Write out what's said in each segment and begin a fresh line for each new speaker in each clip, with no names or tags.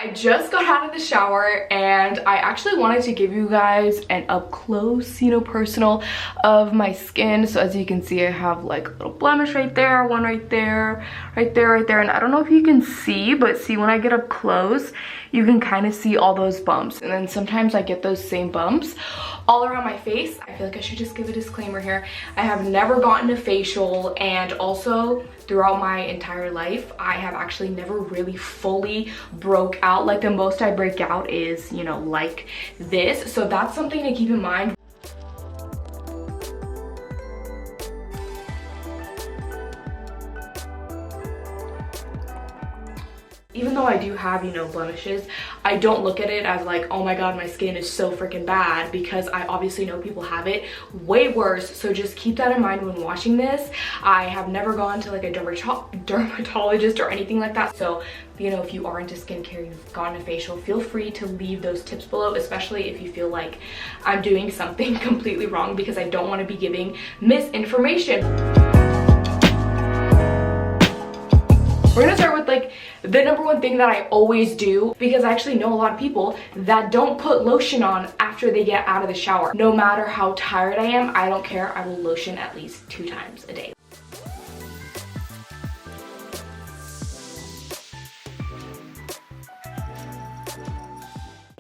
I just got out of the shower and I actually wanted to give you guys an up close, you know, personal of my skin. So as you can see, I have like a little blemish right there, one right there, right there, right there. And I don't know if you can see, but see when I get up close, you can kind of see all those bumps. And then sometimes I get those same bumps all around my face. I feel like I should just give a disclaimer here. I have never gotten a facial, and also throughout my entire life, I have actually never really fully broke out. Like the most I break out is, you know, like this. So that's something to keep in mind. Even though I do have, you know, blemishes, I don't look at it as like, oh my god, my skin is so freaking bad, because I obviously know people have it way worse. So just keep that in mind when watching this. I have never gone to like a dermatologist or anything like that. So, you know, if you are into skincare, you've gotten a facial, feel free to leave those tips below, especially if you feel like I'm doing something completely wrong, because I don't want to be giving misinformation. We're gonna start with like the #1 thing that I always do, because I actually know a lot of people that don't put lotion on after they get out of the shower. No matter how tired I am, I don't care, I will lotion at least 2 times a day.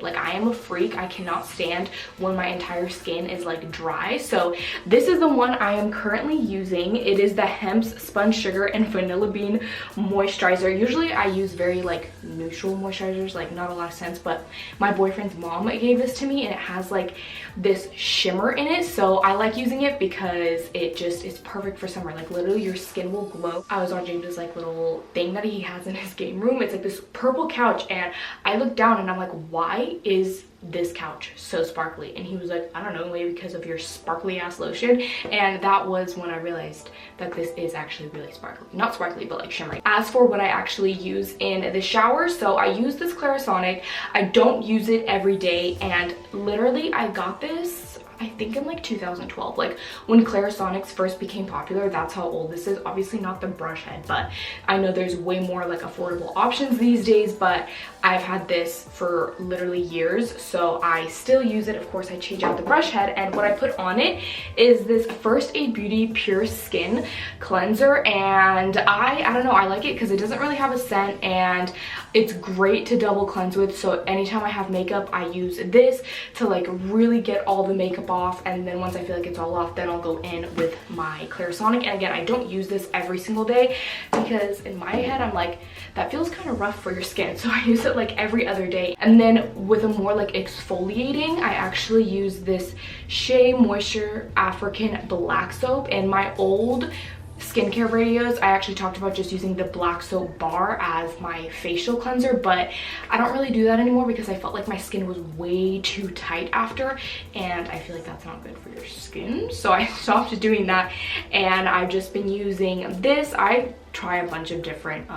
Like, I am a freak. I cannot stand when my entire skin is like dry. So this is the one I am currently using. It is the Hemp's Spun Sugar and Vanilla Bean Moisturizer. Usually I use very like neutral moisturizers, like not a lot of scents, but my boyfriend's mom gave this to me and it has like this shimmer in it. So I like using it because it just is perfect for summer. Like literally your skin will glow. I was watching this like little thing that he has in his game room. It's like this purple couch, and I looked down and I'm like, why is this couch so sparkly? And he was like, I don't know, maybe because of your sparkly ass lotion. And that was when I realized that this is actually really sparkly. Not sparkly, but like shimmery. As for what I actually use in the shower, so I use this Clarisonic. I don't use it every day, and literally I got this I think in like 2012, like when Clarisonics first became popular. That's how old this is. Obviously not the brush head, but I know there's way more like affordable options these days, but I've had this for literally years, so I still use it. Of course, I change out the brush head, and what I put on it is this First Aid Beauty Pure Skin Cleanser, and I don't know, I like it because it doesn't really have a scent, and it's great to double cleanse with. So anytime I have makeup, I use this to like really get all the makeup off, and then once I feel like it's all off, then I'll go in with my Clarisonic. And again, I don't use this every single day because in my head I'm like, that feels kind of rough for your skin, so I use it like every other day. And then with a more like exfoliating, I actually use this SheaMoisture African black soap. In my old skincare videos, I actually talked about just using the black soap bar as my facial cleanser, but I don't really do that anymore because I felt like my skin was way too tight after, and I feel like that's not good for your skin, so I stopped doing that. And I've just been using this. I try a bunch of different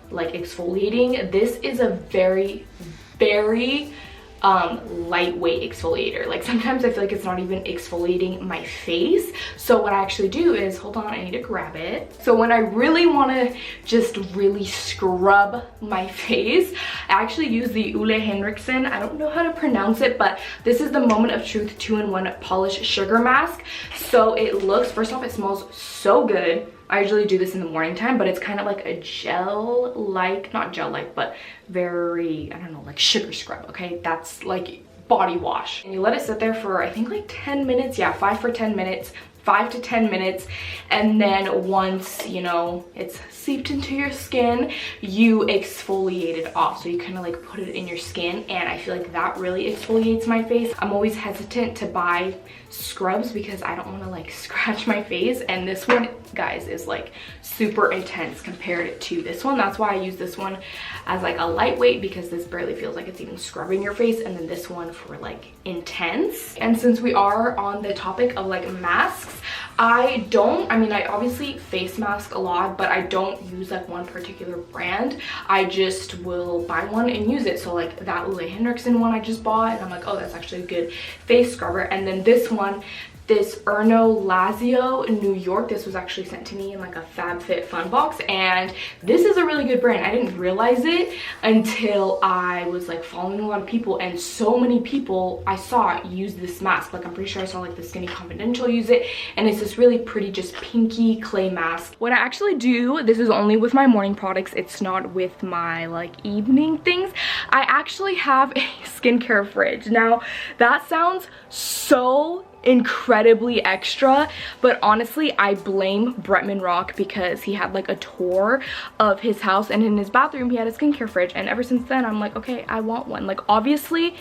like exfoliating. This is a very lightweight exfoliator. Like sometimes I feel like it's not even exfoliating my face. So what I actually do is, hold on, I need to grab it. So when I really want to just really scrub my face, I actually use the Olehenriksen. I don't know how to pronounce it, but this is the Moment of Truth 2-in-1 Polish Sugar Mask. So it looks, first off, it smells so good. I usually do this in the morning time, but it's kind of like a gel-like, not gel-like, but very, I don't know, like sugar scrub, okay? That's like body wash. And you let it sit there for, I think like 10 minutes. Yeah, 5 to 10 minutes. And then once, you know, it's seeped into your skin, you exfoliate it off. So you kind of like put it in your skin, and I feel like that really exfoliates my face. I'm always hesitant to buy scrubs because I don't want to like scratch my face, and this one, guys, is like super intense compared to this one. That's why I use this one as like a lightweight, because this barely feels like it's even scrubbing your face, and then this one for like intense. And since we are on the topic of like masks, I mean, I obviously face mask a lot, but I don't use like one particular brand. I just will buy one and use it. So like that Henriksen one I just bought, and I'm like, oh, that's actually a good face scrubber. And then this one this Erno Laszlo in New York. This was actually sent to me in like a FabFitFun box, and this is a really good brand. I didn't realize it until I was like following a lot of people, and so many people I saw use this mask. Like I'm pretty sure I saw like the Skinny Confidential use it, and it's this really pretty just pinky clay mask. What I actually do, this is only with my morning products, it's not with my like evening things. I actually have a skincare fridge. Now that sounds so incredibly extra, but honestly I blame Bretman Rock because he had like a tour of his house, and in his bathroom he had a skincare fridge, and ever since then I'm like, okay, I want one. Like obviously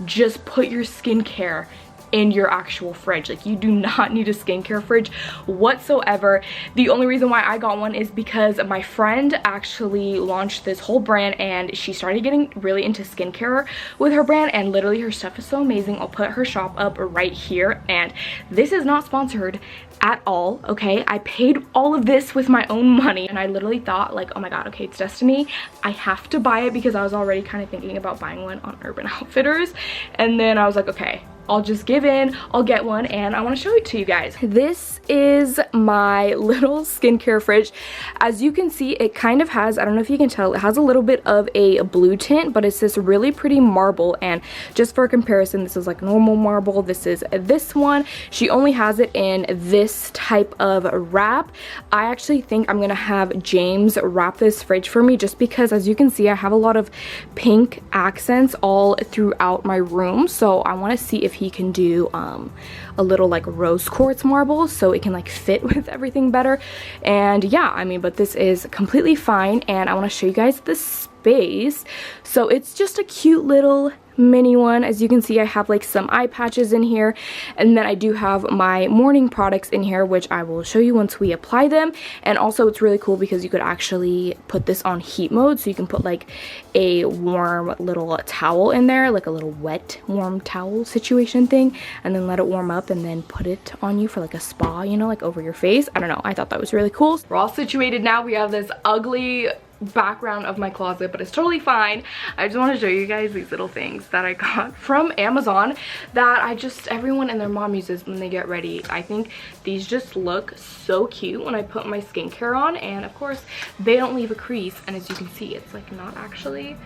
just put your skincare in your actual fridge. Like you do not need a skincare fridge whatsoever. The only reason why I got one is because my friend actually launched this whole brand, and she started getting really into skincare with her brand, and literally her stuff is so amazing. I'll put her shop up right here, and this is not sponsored at all, okay? I paid all of this with my own money, and I literally thought like, oh my god, okay, it's Destiny, I have to buy it, because I was already kind of thinking about buying one on Urban Outfitters, and then I was like, okay, I'll just give in, I'll get one, and I want to show it to you guys. This is my little skincare fridge. As you can see, it kind of has, I don't know if you can tell, it has a little bit of a blue tint, but it's this really pretty marble, and just for comparison, this is like normal marble, this is this one. She only has it in this type of wrap. I actually think I'm gonna have James wrap this fridge for me, just because as you can see, I have a lot of pink accents all throughout my room, so I want to see if he can do a little like rose quartz marble so it can like fit with everything better. And yeah, I mean, but this is completely fine, and I want to show you guys the space. So it's just a cute little mini one. As you can see, I have like some eye patches in here, and then I do have my morning products in here, which I will show you once we apply them. And also it's really cool because you could actually put this on heat mode, so you can put like a warm little towel in there, like a little wet warm towel situation thing, and then let it warm up and then put it on you for like a spa, you know, like over your face. I don't know, I thought that was really cool. We're all situated now. We have this ugly background of my closet, but it's totally fine. I just want to show you guys these little things that I got from Amazon that everyone and their mom uses when they get ready. I think these just look so cute when I put my skincare on, and of course they don't leave a crease, and as you can see, it's like not actually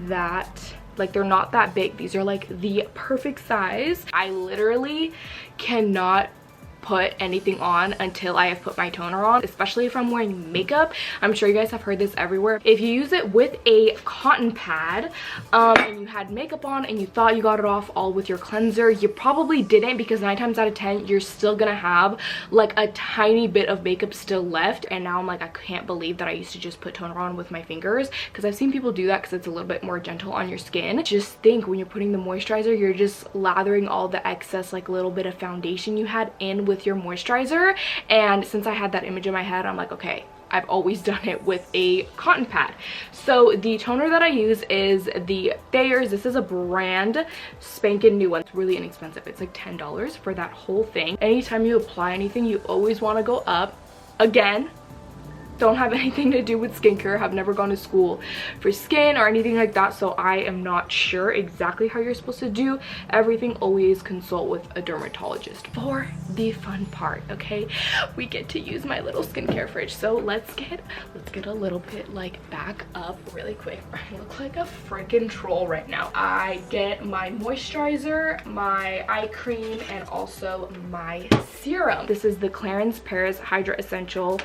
that, like they're not that big. These are like the perfect size. I literally cannot put anything on until I have put my toner on, especially if I'm wearing makeup. I'm sure you guys have heard this everywhere. If you use it with a cotton pad and you had makeup on and you thought you got it off all with your cleanser, you probably didn't, because 9 times out of 10 you're still gonna have like a tiny bit of makeup still left. And now I'm like, I can't believe that I used to just put toner on with my fingers, because I've seen people do that because it's a little bit more gentle on your skin. Just think, when you're putting the moisturizer, you're just lathering all the excess like little bit of foundation you had in with your moisturizer. And since I had that image in my head, I'm like, okay, I've always done it with a cotton pad. So the toner that I use is the Thayers. This is a brand spanking new one. It's really inexpensive. It's like $10 for that whole thing. Anytime you apply anything, you always want to go up. Again, don't have anything to do with skincare, have never gone to school for skin or anything like that, so I am not sure exactly how you're supposed to do everything. Always consult with a dermatologist. For the fun part, okay, we get to use my little skincare fridge. So let's get a little bit like back up really quick. I look like a freaking troll right now. I get my moisturizer, my eye cream, and also my serum. This is the Clarins Paris Hydra Essential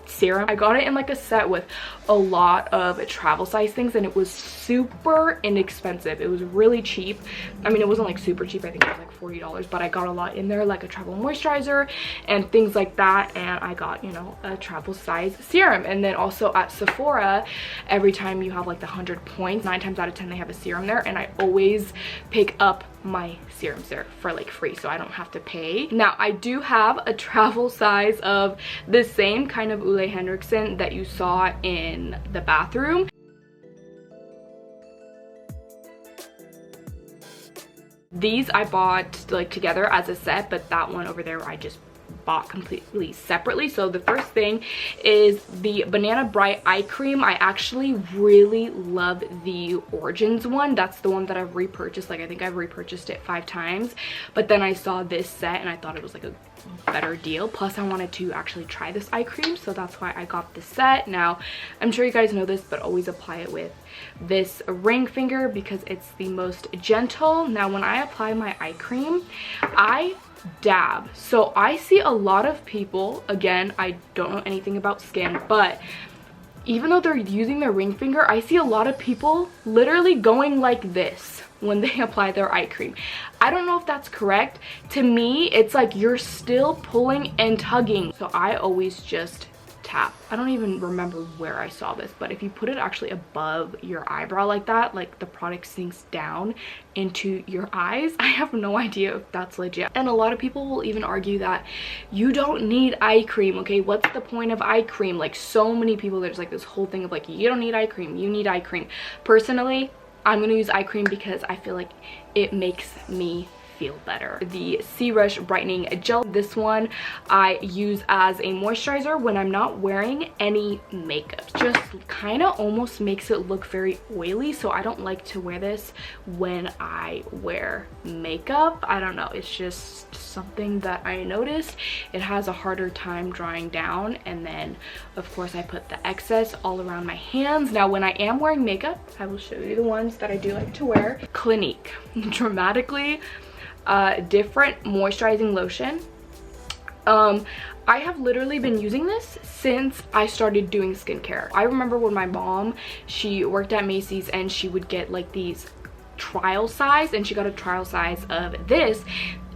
serum. I got it in like a set with a lot of travel size things, and it was super inexpensive. It was really cheap. I mean, it wasn't like super cheap. I think it was like $40, but I got a lot in there, like a travel moisturizer and things like that, and I got, you know, a travel size serum. And then also at Sephora, every time you have like the 100 points, 9 times out of 10 they have a serum there, and I always pick up my serums there for like free, so I don't have to pay. Now I do have a travel size of the same kind of Olehenriksen that you saw in the bathroom. These I bought like together as a set, but that one over there I just bought completely separately. So the first thing is the Banana Bright eye cream. I actually really love the Origins one. That's the one that I've repurchased. Like, I think I've repurchased it 5 times, but then I saw this set and I thought it was like a better deal. Plus I wanted to actually try this eye cream, so that's why I got the set. Now I'm sure you guys know this, but always apply it with this ring finger because it's the most gentle. Now when I apply my eye cream, I dab. So I see a lot of people, again, I don't know anything about skin, but even though they're using their ring finger, I see a lot of people literally going like this when they apply their eye cream. I don't know if that's correct. To me, it's like you're still pulling and tugging. So I always just tap. I don't even remember where I saw this, but if you put it actually above your eyebrow like that, like the product sinks down into your eyes. I have no idea if that's legit. And a lot of people will even argue that you don't need eye cream. Okay, what's the point of eye cream? Like, so many people, there's like this whole thing of like, you don't need eye cream, you need eye cream. Personally, I'm gonna use eye cream because I feel like it makes me feel better. The C-Rush Brightening Gel, this one I use as a moisturizer when I'm not wearing any makeup. Just kind of almost makes it look very oily, so I don't like to wear this when I wear makeup. I don't know, it's just something that I noticed. It has a harder time drying down, and then of course I put the excess all around my hands. Now when I am wearing makeup, I will show you the ones that I do like to wear. Clinique Dramatically Different Moisturizing Lotion. I have literally been using this since I started doing skincare. I remember when my mom, she worked at Macy's and she would get like these trial size, and she got a trial size of this,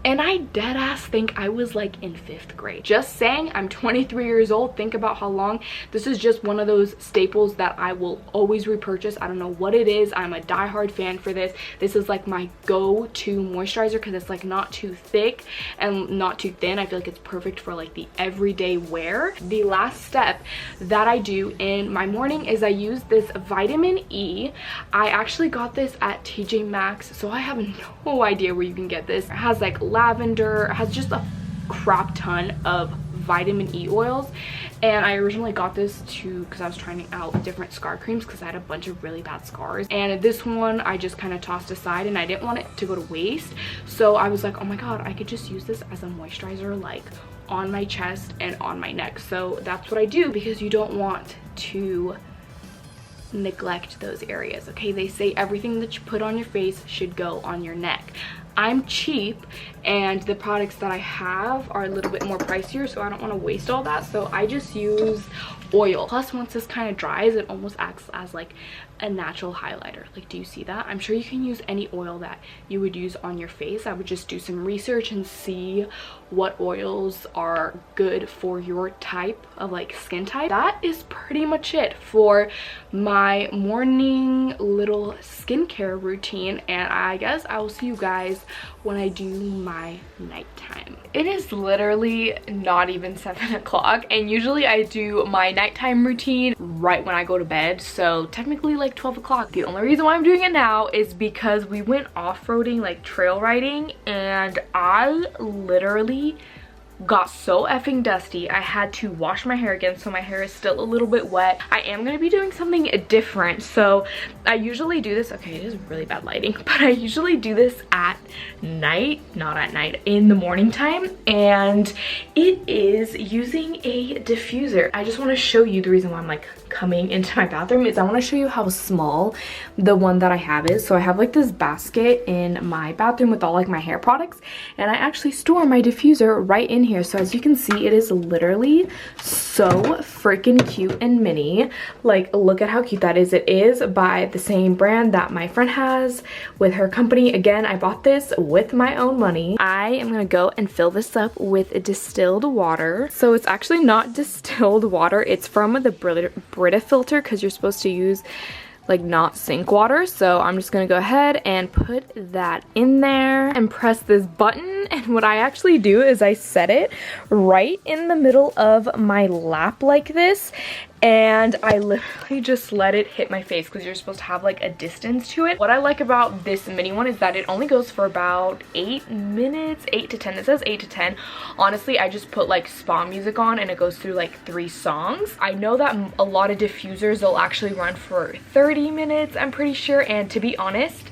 and I dead ass think I was like in 5th grade. Just saying, I'm 23 years old. Think about how long. This is just one of those staples that I will always repurchase. I don't know what it is. I'm a diehard fan for this. This is like my go-to moisturizer because it's like not too thick and not too thin. I feel like it's perfect for like the everyday wear. The last step that I do in my morning is I use this vitamin E. I actually got this at TJ Maxx, so I have no idea where you can get this. It has like lavender, has just a crap ton of vitamin E oils, and I originally got this because I was trying out different scar creams because I had a bunch of really bad scars, and this one I just kind of tossed aside and I didn't want it to go to waste, so I was like, oh my god, I could just use this as a moisturizer like on my chest and on my neck. So that's what I do because you don't want to neglect those areas. Okay, they say everything that you put on your face should go on your neck. I'm cheap and the products that I have are a little bit more pricier, so I don't want to waste all that, so I just use oil. Plus once this kind of dries, it almost acts as like a natural highlighter. Like, do you see that? I'm sure you can use any oil that you would use on your face. I would just do some research and see what oils are good for your type of like skin type. That is pretty much it for my morning little skincare routine, and I guess I will see you guys when I do my nighttime. It is literally not even 7 o'clock, and usually I do my nighttime routine right when I go to bed, so technically like 12 o'clock. The only reason why I'm doing it now is because we went off-roading, like trail riding, and I literally got so effing dusty. I had to wash my hair again, so my hair is still a little bit wet. I am going to be doing something different. So I usually do this, okay, it is really bad lighting, but I usually do this at night, not at night, in the morning time, and it is using a diffuser. I just want to show you the reason why I'm like coming into my bathroom is I want to show you how small the one that I have is. So I have like this basket in my bathroom with all like my hair products, and I actually store my diffuser right in here. So as you can see, it is literally so freaking cute and mini. Like, look at how cute that is. It is by the same brand that my friend has with her company. Again, I bought this with my own money. I am gonna go and fill this up with distilled water. So it's actually not distilled water, it's from the Brita filter, because you're supposed to use like not sink water. So I'm just gonna go ahead and put that in there and press this button, and And what I actually do is I set it right in the middle of my lap like this, and I literally just let it hit my face because you're supposed to have like a distance to it. What I like about this mini one is that it only goes for about 8 minutes, 8 to 10. It says 8 to 10. Honestly, I just put like spa music on and it goes through like 3 songs. I know that a lot of diffusers will actually run for 30 minutes, I'm pretty sure, and to be honest,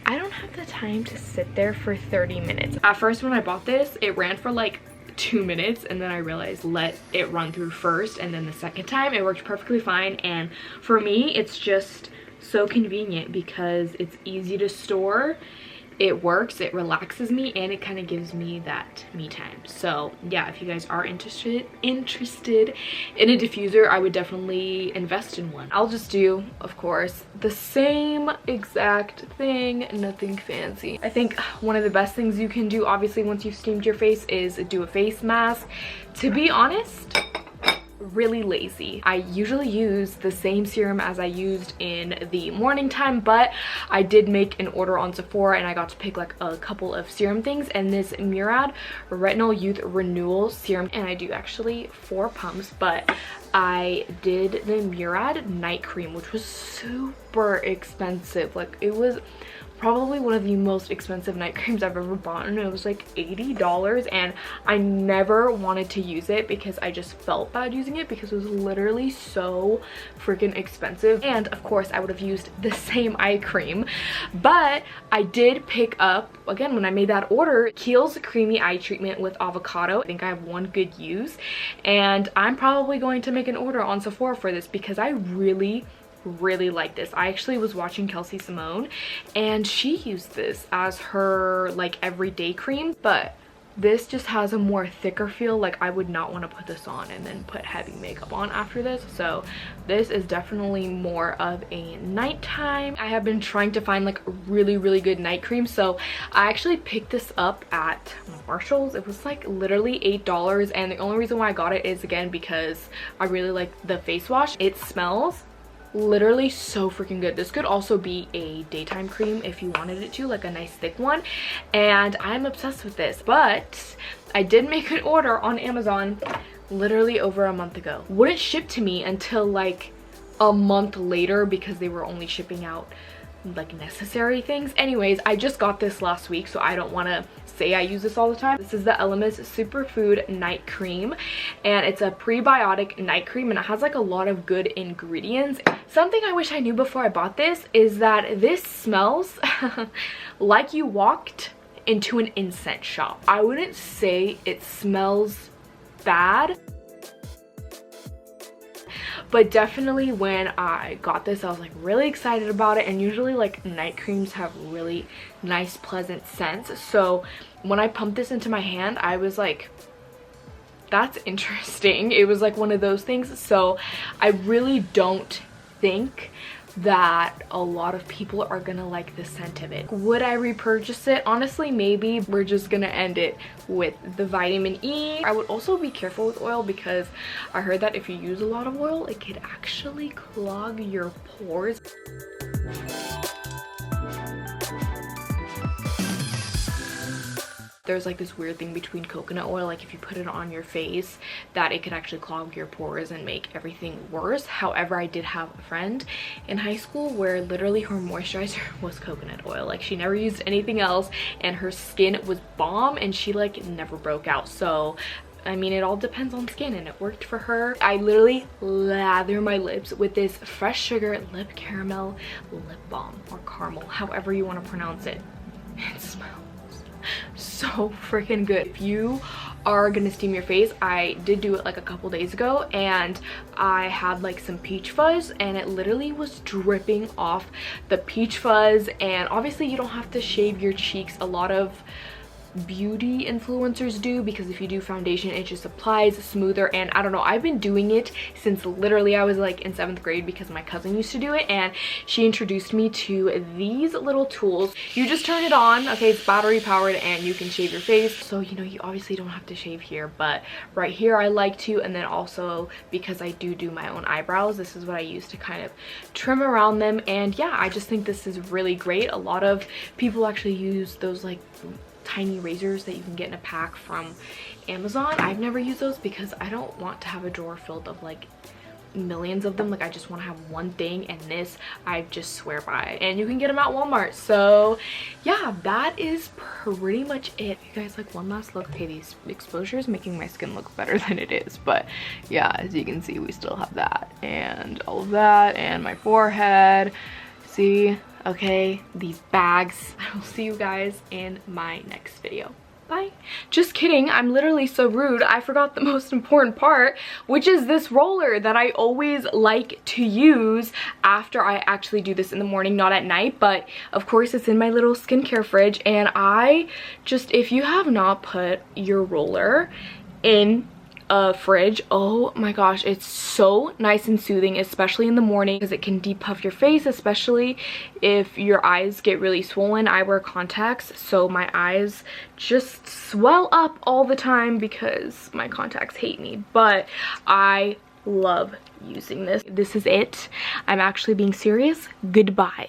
I don't have the time to sit there for 30 minutes. At first when I bought this, it ran for like 2 minutes, and then I realized let it run through first, and then the second time it worked perfectly fine. And for me, it's just so convenient because it's easy to store, it works, it relaxes me, and it kind of gives me that me time. So yeah, if you guys are interested in a diffuser, I would definitely invest in one. I'll just do, of course, the same exact thing, nothing fancy. I think one of the best things you can do, obviously once you've steamed your face, is do a face mask. To be honest, really lazy. I usually use the same serum as I used in the morning time, but I did make an order on Sephora and I got to pick like a couple of serum things, and this Murad Retinol Youth Renewal Serum, and I do actually 4 pumps, but I did the Murad Night Cream, which was super expensive. Like, it was probably one of the most expensive night creams I've ever bought, and it was like $80, and I never wanted to use it because I just felt bad using it because it was literally so freaking expensive. And of course I would have used the same eye cream, but I did pick up, again when I made that order, Kiehl's Creamy Eye Treatment with Avocado. I think I have one good use, and I'm probably going to make an order on Sephora for this because I really like this. I actually was watching Kelsey Simone and she used this as her like everyday cream, but this just has a more thicker feel. Like, I would not want to put this on and then put heavy makeup on after this, so this is definitely more of a nighttime. I have been trying to find like a really good night cream, so I actually picked this up at Marshall's. It was like literally $8, and the only reason why I got it is again because I really like the face wash. It smells literally so freaking good. This could also be a daytime cream if you wanted it to, like a nice thick one, and I'm obsessed with this. But I did make an order on Amazon literally over a month ago. Wouldn't ship to me until like a month later because they were only shipping out like necessary things. Anyways, I just got this last week, so I don't want to say I use this all the time. This is the Elemis Superfood Night Cream, and it's a prebiotic night cream, and it has like a lot of good ingredients. Something I wish I knew before I bought this is that this smells like you walked into an incense shop. I wouldn't say it smells bad, but definitely when I got this I was like really excited about it, and usually like night creams have really nice pleasant scents, so when I pumped this into my hand I was like, that's interesting. It was like one of those things. So I really don't think that a lot of people are gonna like the scent of it. Would I repurchase it? Honestly, maybe. We're just gonna end it with the vitamin E. I would also be careful with oil because I heard that if you use a lot of oil, it could actually clog your pores. There's like this weird thing between coconut oil, like if you put it on your face, that it could actually clog your pores and make everything worse. However, I did have a friend in high school where literally her moisturizer was coconut oil. Like, she never used anything else and her skin was bomb and she like never broke out. So I mean, it all depends on skin, and it worked for her. I literally lather my lips with this Fresh Sugar Lip Caramel Lip Balm, or caramel, however you want to pronounce it. It smells so freaking good. If you are gonna steam your face, I did do it like a couple days ago, and I had like some peach fuzz and it literally was dripping off the peach fuzz. And obviously you don't have to shave your cheeks. A lot of beauty influencers do, because if you do foundation it just applies smoother. And I don't know, I've been doing it since literally I was like in 7th grade because my cousin used to do it and she introduced me to these little tools. You just turn it on, okay, it's battery powered, and you can shave your face. So you know, you obviously don't have to shave here, but right here I like to. And then also because I do my own eyebrows, this is what I use to kind of trim around them. And yeah, I just think this is really great. A lot of people actually use those like tiny razors that you can get in a pack from Amazon. I've never used those because I don't want to have a drawer filled of like millions of them. Like I just want to have one thing, and this I just swear by, and you can get them at Walmart. So yeah, that is pretty much it. You guys, like one last look. Okay, these exposure is making my skin look better than it is, but yeah, as you can see, we still have that and all of that, and my forehead. See, okay, these bags. I will see you guys in my next video. Bye. Just kidding, I'm literally so rude. I forgot the most important part, which is this roller that I always like to use after I actually do this in the morning, not at night, but of course it's in my little skincare fridge. And I just, if you have not put your roller in a fridge, oh my gosh, it's so nice and soothing, especially in the morning, because it can depuff your face, especially if your eyes get really swollen. I wear contacts, so my eyes just swell up all the time because my contacts hate me, but I love using this. This is it. I'm actually being serious. Goodbye.